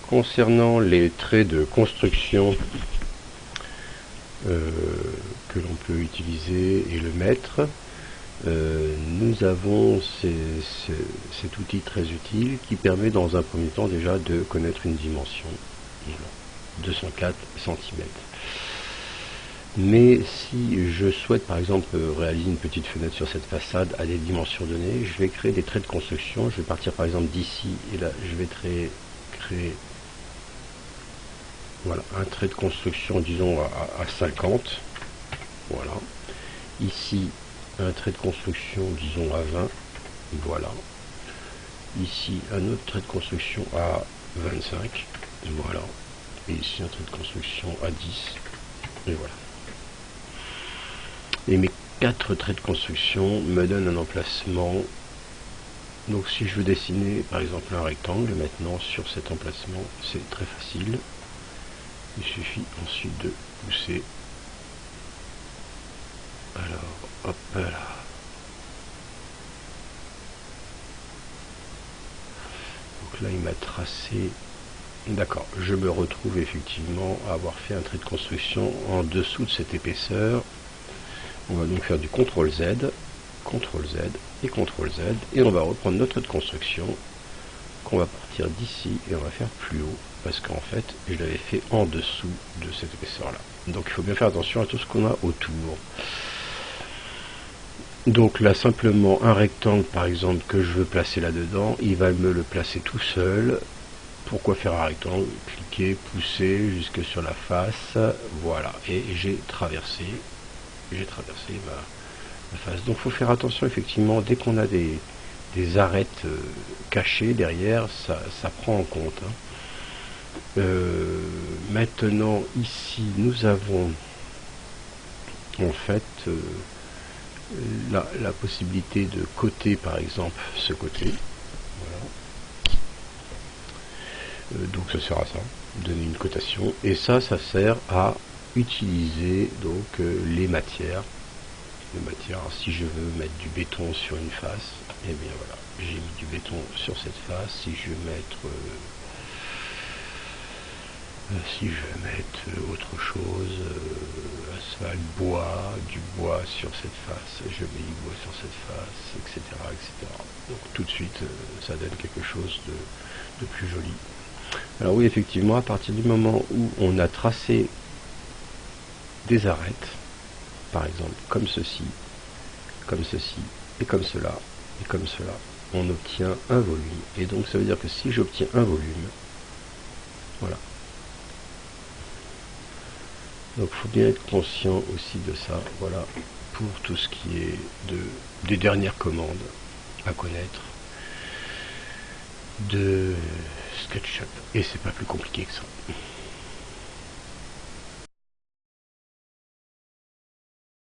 concernant les traits de construction que l'on peut utiliser et le mettre, nous avons cet outil très utile qui permet dans un premier temps déjà de connaître une dimension, 204 cm. Mais si je souhaite par exemple réaliser une petite fenêtre sur cette façade à des dimensions données, je vais créer des traits de construction. Je vais partir par exemple d'ici et là je vais créer voilà, un trait de construction disons à 50. Voilà. Ici un trait de construction disons à 20. Voilà. Ici un autre trait de construction à 25. Voilà. Et ici un trait de construction à 10. Et voilà. Et mes 4 traits de construction me donnent un emplacement. Donc si je veux dessiner par exemple un rectangle maintenant sur cet emplacement, c'est très facile. Il suffit ensuite de pousser. Alors, hop là. Donc là il m'a tracé. D'accord, je me retrouve effectivement à avoir fait un trait de construction en dessous de cette épaisseur. On va donc faire du CTRL Z, CTRL Z et CTRL Z, et on va reprendre notre trait de construction, qu'on va partir d'ici et on va faire plus haut, parce qu'en fait, je l'avais fait en dessous de cette épaisseur-là. Donc il faut bien faire attention à tout ce qu'on a autour. Donc là, simplement un rectangle, par exemple, que je veux placer là-dedans, il va me le placer tout seul. Pourquoi faire un rectangle? Cliquer, pousser jusque sur la face, voilà, et j'ai traversé ma face. Donc il faut faire attention effectivement, dès qu'on a des arêtes cachées derrière, ça prend en compte. Maintenant ici nous avons en fait la possibilité de coter par exemple ce côté. Voilà. Donc ça sert à ça, donner une cotation, et ça sert à utiliser donc les matières. Alors, si je veux mettre du béton sur une face, et bien voilà, j'ai mis du béton sur cette face. Si je veux mettre autre chose, asphalte, bois, du bois sur cette face, je mets du bois sur cette face, etc., etc. Donc tout de suite ça donne quelque chose de plus joli. Alors oui, effectivement, à partir du moment où on a tracé des arêtes, par exemple comme ceci, et comme cela, et comme cela, on obtient un volume. Et donc ça veut dire que si j'obtiens un volume, voilà. Donc il faut bien être conscient aussi de ça, voilà, pour tout ce qui est des dernières commandes à connaître de SketchUp. Et c'est pas plus compliqué que ça.